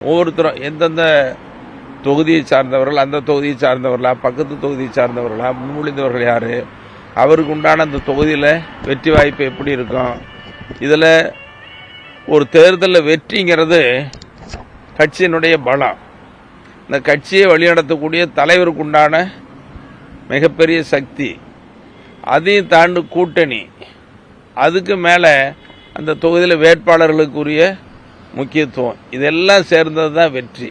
ஒவ்வொருத்தரும் எந்தெந்த தொகுதியை சார்ந்தவர்கள், அந்த தொகுதியை சார்ந்தவர்களா, பக்கத்து தொகுதியை சார்ந்தவர்களா, முன்மொழிந்தவர்கள் யாரு, அவருக்கு உண்டான அந்த தொகுதியில் வெற்றி வாய்ப்பு எப்படி இருக்கும். இதில் ஒரு தேர்தலில் வெற்றிங்கிறது கட்சியினுடைய பலம். இந்த கட்சியை வழிநடத்தக்கூடிய தலைவருக்கு உண்டான மிகப்பெரிய சக்தி. அதையும் தாண்டி கூட்டணி, அதுக்கு மேலே அந்த தொகுதியில் வேட்பாளர்களுக்குரிய முக்கியத்துவம், இதெல்லாம் சேர்ந்தது தான் வெற்றி.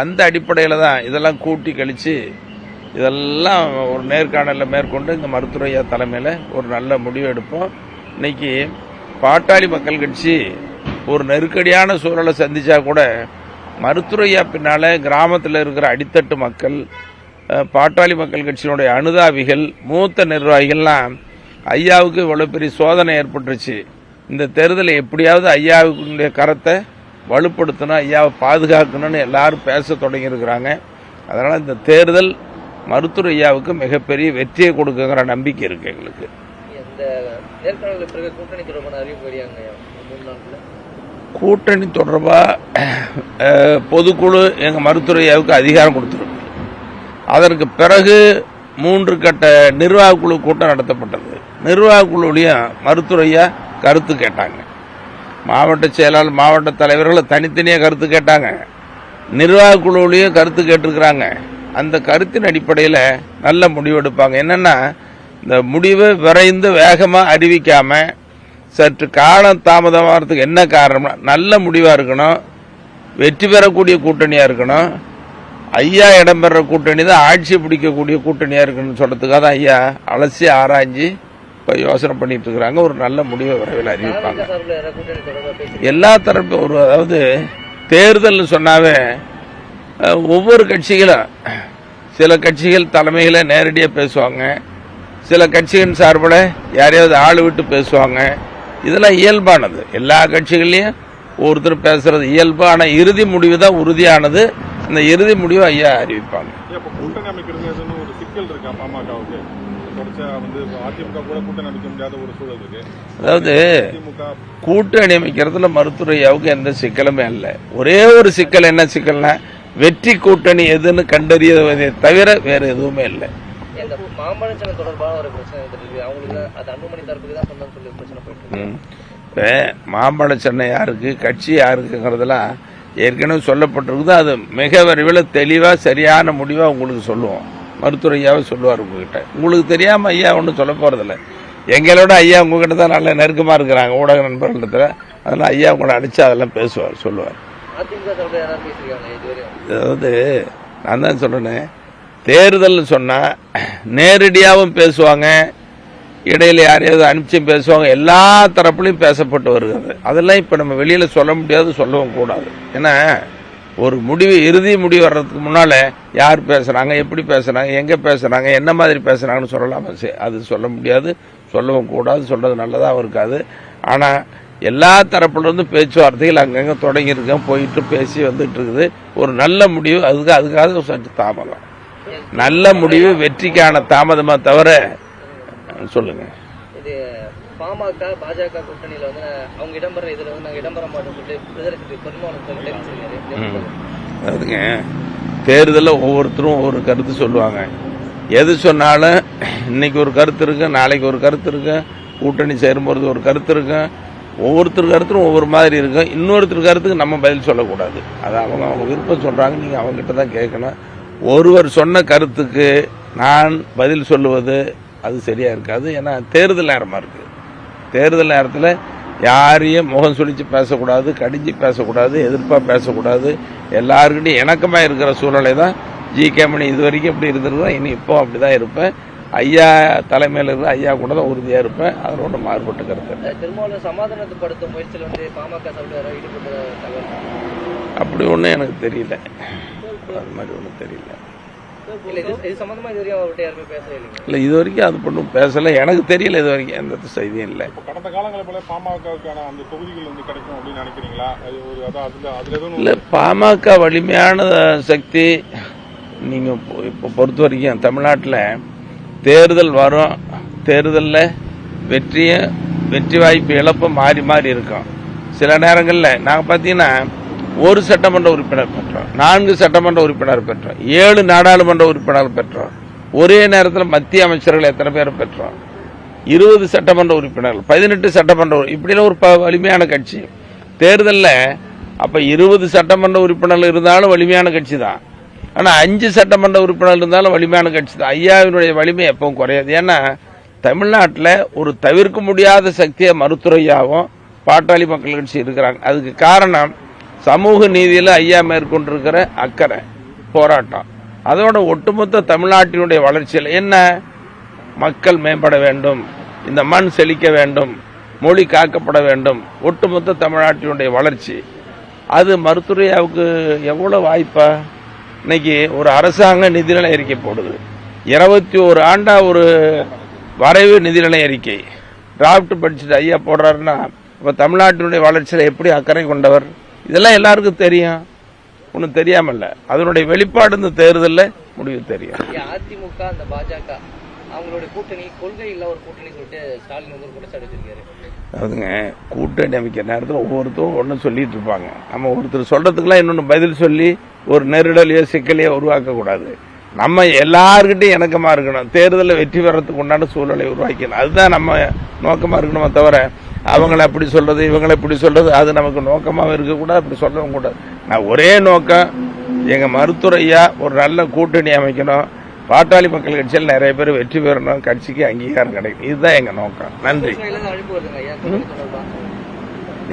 அந்த அடிப்படையில் தான் இதெல்லாம் கூட்டி கழித்து இதெல்லாம் ஒரு நேர்காணலில் மேற்கொண்டு இங்கே மருத்துவரையா தலைமையில் ஒரு நல்ல முடிவு எடுப்போம். இன்னைக்கு பாட்டாளி மக்கள் கட்சி ஒரு நெருக்கடியான சூழலை சந்திச்சா கூட மருத்துவரையா பின்னால் கிராமத்தில் இருக்கிற அடித்தட்டு மக்கள், பாட்டாளி மக்கள் கட்சியினுடைய அனுதாபிகள், மூத்த நிர்வாகிகள்லாம் ஐயாவுக்கு இவ்வளோ பெரிய சோதனை ஏற்பட்டுருச்சு, இந்த தேர்தலை எப்படியாவது ஐயாவுடைய கரத்தை வலுப்படுத்தணும், ஐயாவை பாதுகாக்கணும்னு எல்லாரும் பேச தொடங்கியிருக்கிறாங்க. அதனால் இந்த தேர்தல் மருத்துவர் ஐயாவுக்கு மிகப்பெரிய வெற்றியை கொடுக்குங்கிற நம்பிக்கை இருக்கு எங்களுக்கு. கூட்டணி தொடர்பாக பொதுக்குழு எங்கள் மருத்துவர் ஐயாவுக்கு அதிகாரம் கொடுத்துருக்கு. அதற்கு பிறகு 3 கட்ட நிர்வாக குழு கூட்டம் நடத்தப்பட்டது. நிர்வாக குழுவிலையும் மருத்துவர் ஐயா கருத்து கேட்டாங்க. மாவட்ட செயலாளர், மாவட்ட தலைவர்களை தனித்தனியாக கருத்து கேட்டாங்க. நிர்வாக குழுவிலையும் கருத்து கேட்டிருக்கிறாங்க. அந்த கருத்தின் அடிப்படையில் நல்ல முடிவு எடுப்பாங்க. என்னென்னா, இந்த முடிவை விரைந்து வேகமாக அறிவிக்காமல் சற்று காலம் தாமதமாகிறதுக்கு என்ன காரணம்னா, நல்ல முடிவாக இருக்கணும், வெற்றி பெறக்கூடிய கூட்டணியாக இருக்கணும். ஐயா இடம்பெற கூட்டணி தான் ஆட்சி பிடிக்கக்கூடிய கூட்டணியாக இருக்குன்னு சொல்கிறதுக்காக தான் ஐயா அலசி ஆராய்ஞ்சி இப்போ யோசனை பண்ணிட்டு இருக்கிறாங்க. ஒரு நல்ல முடிவை விரைவில் அறிவிப்பாங்க. எல்லா தரப்பு அதாவது தேர்தல் சொன்னாவே ஒவ்வொரு கட்சிகளும், சில கட்சிகள் தலைமைகளை நேரடியாக பேசுவாங்க, சில கட்சிகளின் சார்பில் யாரையாவது ஆள் விட்டு பேசுவாங்க. இதெல்லாம் இயல்பானது. எல்லா கட்சிகள்லையும் ஒவ்வொருத்தரும் பேசுறது இயல்பு. ஆனால் இறுதி முடிவு தான் உறுதியானது. அந்த இறுதி முடிவு ஐயா அறிவிப்பாங்க. அதாவது கூட்டணி அமைக்கிறதுல மருத்துவர் ஐயாவுக்கு எந்த சிக்கலுமே இல்லை. ஒரே ஒரு சிக்கல், என்ன சிக்கல்னா, வெற்றி கூட்டணி எதுன்னு கண்டறியதை தவிர வேற எதுவுமே இல்லை. மாம்பழ சென்னை யாருக்கு, கட்சி யாருக்குங்கிறதெல்லாம் ஏற்கனவே சொல்லப்பட்டிருக்குது. அது மிக விரைவில் தெளிவாக சரியான முடிவாக உங்களுக்கு சொல்லுவோம். மருத்துவர் ஐயாவை சொல்லுவார் உங்ககிட்ட. உங்களுக்கு தெரியாமல் ஐயா ஒன்றும் சொல்ல போகிறதில்ல. எங்களோட ஐயா உங்ககிட்ட தான் நல்ல நெருக்கமாக இருக்கிறாங்க ஊடக நண்பர்களிடத்தில். அதனால் ஐயா உங்களை அடித்து அதெல்லாம் பேசுவார், சொல்லுவார். அதாவது நான் தான் சொல்கிறேனே, தேர்தல் சொன்னால் நேரடியாகவும் பேசுவாங்க, இடையில யாரையாவது அனுப்பிச்சும் பேசுவாங்க. எல்லா தரப்புலையும் பேசப்பட்டு வருகிறது. அதெல்லாம் இப்போ நம்ம வெளியில் சொல்ல முடியாது, சொல்லவும் கூடாது. ஏன்னா ஒரு முடிவு, இறுதி முடிவு வர்றதுக்கு முன்னால் யார் பேசுகிறாங்க, எப்படி பேசுகிறாங்க, எங்கே பேசுகிறாங்க, என்ன மாதிரி பேசுகிறாங்கன்னு சொல்லலாமா? அது சொல்ல முடியாது, சொல்லவும் கூடாது. சொல்கிறது நல்லதாகவும் இருக்காது. ஆனால் எல்லா தரப்புலேருந்து பேச்சுவார்த்தைகள் அங்கங்கே தொடங்கியிருக்கேன், போயிட்டு பேசி வந்துட்டு இருக்குது. ஒரு நல்ல முடிவு அதுக்காக சற்று தாமதம். நல்ல முடிவு வெற்றிக்கான தாமதமாக தவிர சொல்லுங்க. பாமக பாஜக கூட்டணியில வந்து அவங்க இடம்பெற இதுல வந்து நாங்க இடம்பெற மாட்டோம். அதுங்க தேர்தலில் ஒவ்வொருத்தரும் ஒவ்வொரு கருத்து சொல்லுவாங்க. எது சொன்னாலும் இன்னைக்கு ஒரு கருத்து இருக்கு, நாளைக்கு ஒரு கருத்து இருக்கு, கூட்டணி சேரும்போது ஒரு கருத்து இருக்கு. ஒவ்வொருத்தர் கருத்தும் ஒவ்வொரு மாதிரி இருக்கும். இன்னொருத்தர் கருத்துக்கு நம்ம பதில் சொல்லக்கூடாது. அது அவங்க விருப்பம் சொல்றாங்க, நீங்க அவங்க கிட்ட தான் கேட்கணும். ஒருவர் சொன்ன கருத்துக்கு நான் பதில் சொல்லுவது அது சரியா இருக்காது. ஏன்னா தேர்தல் நேரமா இருக்கு. தேர்தல் நேரத்தில் யாரையும் முகம் சுழிச்சு பேசக்கூடாது, கடிஞ்சு பேசக்கூடாது, எதிர்ப்பாக பேசக்கூடாது. எல்லாருக்கிட்டையும் இணக்கமாக இருக்கிற சூழ்நிலை தான் ஜி.கே. மணி இது வரைக்கும் எப்படி இருந்திருக்கோம், இனி இப்போ அப்படி தான் இருப்பேன். ஐயா தலைமையில் இருக்கிற ஐயா கூட தான் உறுதியாக இருப்பேன். அதில் ஒன்றும் மாறுபட்டு கருத்து. திருமாவளவன் சமாதானப்படுத்தும் முயற்சியில் வந்து பாமக அப்படி ஒன்றும் எனக்கு தெரியல. அது மாதிரி ஒன்றும் தெரியல. இல்ல இது வரைக்கும் அது ஒன்றும் பேசல, எனக்கு தெரியல. இது வரைக்கும் எந்த செய்தியும் இல்லை. கடந்த காலங்களில் போல பாமகவுக்கான அந்த தொகுதிகள் வந்து கிடைக்கும் அப்படின்னு நினைக்கிறீங்களா? இல்ல, பாமக வலிமையான சக்தி. நீங்க இப்போ பொறுத்த வரைக்கும் தமிழ்நாட்டில் தேர்தல் வரும், தேர்தலில் வெற்றி வாய்ப்பு இழப்பு மாறி மாறி இருக்கும். சில நேரங்களில் நாங்கள் பார்த்தீங்கன்னா 1 சட்டமன்ற உறுப்பினர் பெற்றோம், 4 சட்டமன்ற உறுப்பினர் பெற்றோம், 7 நாடாளுமன்ற உறுப்பினர் பெற்றோம், ஒரே நேரத்தில் மத்திய அமைச்சர்கள் எத்தனை பேர் பெற்றோம், 20 சட்டமன்ற உறுப்பினர்கள், 18 சட்டமன்ற இப்படிலாம் ஒரு வலிமையான கட்சி. தேர்தலில் அப்ப 20 சட்டமன்ற உறுப்பினர்கள் இருந்தாலும் வலிமையான கட்சி தான். ஆனா 5 சட்டமன்ற உறுப்பினர்கள் இருந்தாலும் வலிமையான கட்சி தான். ஐயாவினுடைய வலிமை எப்பவும் குறையாது. ஏன்னா தமிழ்நாட்டில் ஒரு தவிர்க்க முடியாத சக்தியை மருத்துவரையாவும் பாட்டாளி மக்கள் கட்சி இருக்கிறாங்க. அதுக்கு காரணம் சமூக நீதியில் ஐயா மேற்கொண்டிருக்கிற அக்கறை, போராட்டம். அதோட ஒட்டுமொத்த தமிழ்நாட்டினுடைய வளர்ச்சியில் என்ன, மக்கள் மேம்பட வேண்டும், இந்த மண் செழிக்க வேண்டும், மொழி காக்கப்பட வேண்டும், ஒட்டுமொத்த தமிழ்நாட்டினுடைய வளர்ச்சி. அது மருத்துவரையாவுக்கு எவ்வளவு வாய்ப்பா? இன்னைக்கு ஒரு அரசாங்க நிதிநிலை அறிக்கை போடுது, 21 ஆண்டா ஒரு வரைவு நிதிநிலை அறிக்கை டிராப்ட் படிச்சுட்டு ஐயா போடுறாருன்னா இப்ப தமிழ்நாட்டினுடைய வளர்ச்சியில் எப்படி அக்கறை கொண்டவர்? இதெல்லாம் எல்லாருக்கும் தெரியும், ஒன்றும் தெரியாமல்ல. அதனுடைய வெளிப்பாடு இந்த தேர்தலில் முடிவு தெரியும். அதிமுக அந்த பாஜக அவங்களோட கூட்டணி கொள்கை இல்ல ஒரு கூட்டணி சொல்லிட்டு ஸ்டாலின் வந்து குற்றச்சாட்டு வச்சிருக்காரு. அதுங்க கூட்டணி அமைக்கிற நேரத்தில் ஒவ்வொருத்தரும் ஒன்றும் சொல்லிட்டு இருப்பாங்க. நம்ம ஒருத்தர் சொல்றதுக்கெல்லாம் இன்னொன்று பதில் சொல்லி ஒரு நெருடலையோ சிக்கலையோ உருவாக்க கூடாது. நம்ம எல்லாருக்கிட்டையும் இணக்கமா இருக்கணும், தேர்தலில் வெற்றி பெறத்துக்கு உண்டான சூழலை உருவாக்கணும். அதுதான் நம்ம நோக்கமா இருக்கணுமே தவிர அவங்களை அப்படி சொல்றது இவங்களை இப்படி சொல்றது அது நமக்கு நோக்கமாக இருக்கக்கூடாது, அப்படி சொல்லவும் கூடாது. நான் ஒரே நோக்கம், எங்க மருத்துவரையா ஒரு நல்ல கூட்டணி அமைக்கணும், பாட்டாளி மக்கள் கட்சியில் நிறைய பேர் வெற்றி பெறணும், கட்சிக்கு அங்கீகாரம் கிடைக்கும். இதுதான் எங்க நோக்கம். நன்றி.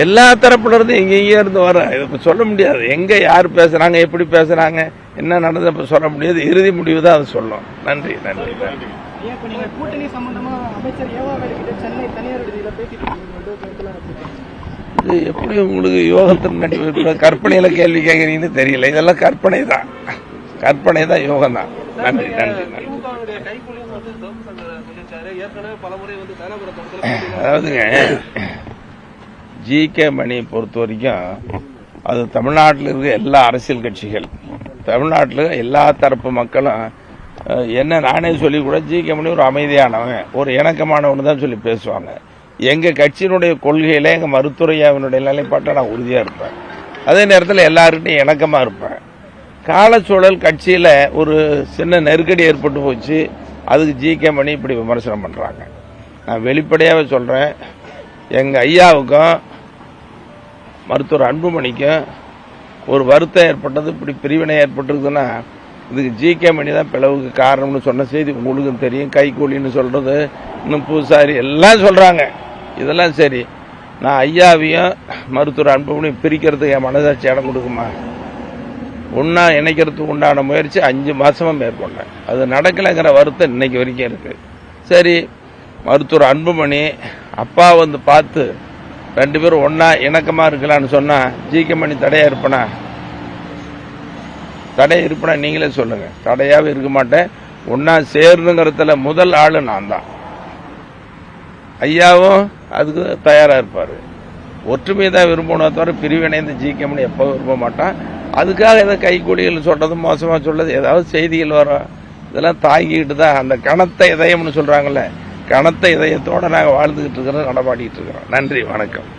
எல்லா தரப்புல இருந்து எங்கெங்கே இருந்து வர இதை சொல்ல முடியாது. எங்க யார் பேசுறாங்க, எப்படி பேசுறாங்க, என்ன நடந்தது சொல்ல முடியாது. இறுதி முடிவு தான் அது சொல்லும். நன்றி நன்றி நன்றி. கூட்டணி சம்பந்தமா அமைச்சர் சென்னை தனியார் இது எப்படி உங்களுக்கு யோகத்தின் கற்பனையில கேள்வி கேட்கறீங்கன்னு தெரியல. இதெல்லாம் கற்பனை தான், கற்பனை தான், யோகம் தான். நன்றி நன்றி நன்றி. அதாவதுங்க ஜி.கே. மணியை பொறுத்த வரைக்கும் அது தமிழ்நாட்டில் இருக்க எல்லா அரசியல் கட்சிகள், தமிழ்நாட்டில் எல்லா தரப்பு மக்களும் என்ன நானே சொல்லி கூட ஜி.கே. மணி ஒரு அமைதியானவன், ஒரு இணக்கமானவனு தான் சொல்லி பேசுவாங்க. எங்க கட்சியினுடைய கொள்கையில எங்க மருத்துவரையாவினுடைய நிலைப்பாட்டை நான் உறுதியா இருப்பேன். அதே நேரத்தில் எல்லாருக்கிட்டையும் இணக்கமா இருப்பேன். காலச்சூழல் கட்சியில ஒரு சின்ன நெருக்கடி ஏற்பட்டு போச்சு, அதுக்கு ஜி.கே. மணி இப்படி விமர்சனம் பண்றாங்க. நான் வெளிப்படையாவே சொல்றேன், எங்க ஐயாவுக்கும் மருத்துவர் அன்புமணிக்கும் ஒரு வருத்தம் ஏற்பட்டது, இப்படி பிரிவினை ஏற்பட்டிருக்குன்னா இதுக்கு ஜி.கே. மணி தான் பிளவுக்கு காரணம்னு சொன்ன செய்தி உங்களுக்கும் தெரியும். கைகூலின்னு சொல்றது, இன்னும் பூசாரி எல்லாம் சொல்றாங்க. இதெல்லாம் சரி, நான் ஐயாவையும் மருத்துவர் அன்புமணியும் பிரிக்கிறதுக்கு என் மனசாட்சி இடம் கொடுக்குமா? ஒன்னா இணைக்கிறதுக்கு உண்டான முயற்சி 5 மாசமா மேற்கொண்டேன். அது நடக்கலைங்கிற வருத்தம் இன்னைக்கு வரைக்கும் இருக்கு. சரி, மருத்துவர் அன்புமணி அப்பா வந்து பார்த்து 2 பேரும் ஒன்னா இணக்கமா இருக்கலான்னு சொன்னா ஜி.கே. மணி தடையா இருப்பனா? தடையா இருப்பனா நீங்களே சொல்லுங்க. தடையாவே இருக்க மாட்டேன். ஒன்னா சேருங்கிறதுல முதல் ஆளு நான் தான். ஐயாவும் அதுக்கு தயாரா இருப்பாரு. ஒற்றுமையை தான் விரும்பணும் தவிர பிரிவினைந்து ஜி.கே. மணி எப்போ விரும்ப மாட்டான். அதுக்காக ஏதோ கைக்கூலிகள் சொல்றது, மோசமா சொல்றது, ஏதாவது செய்திகள் வரும், இதெல்லாம் தாங்கிட்டு தான் அந்த கனத்த இதயம்னு சொல்றாங்கல்ல, கனத்த இதயத்தோட நாங்கள் வாழ்ந்துகிட்டு இருக்கிறோம், நடமாடிட்டு இருக்கிறோம். நன்றி, வணக்கம்.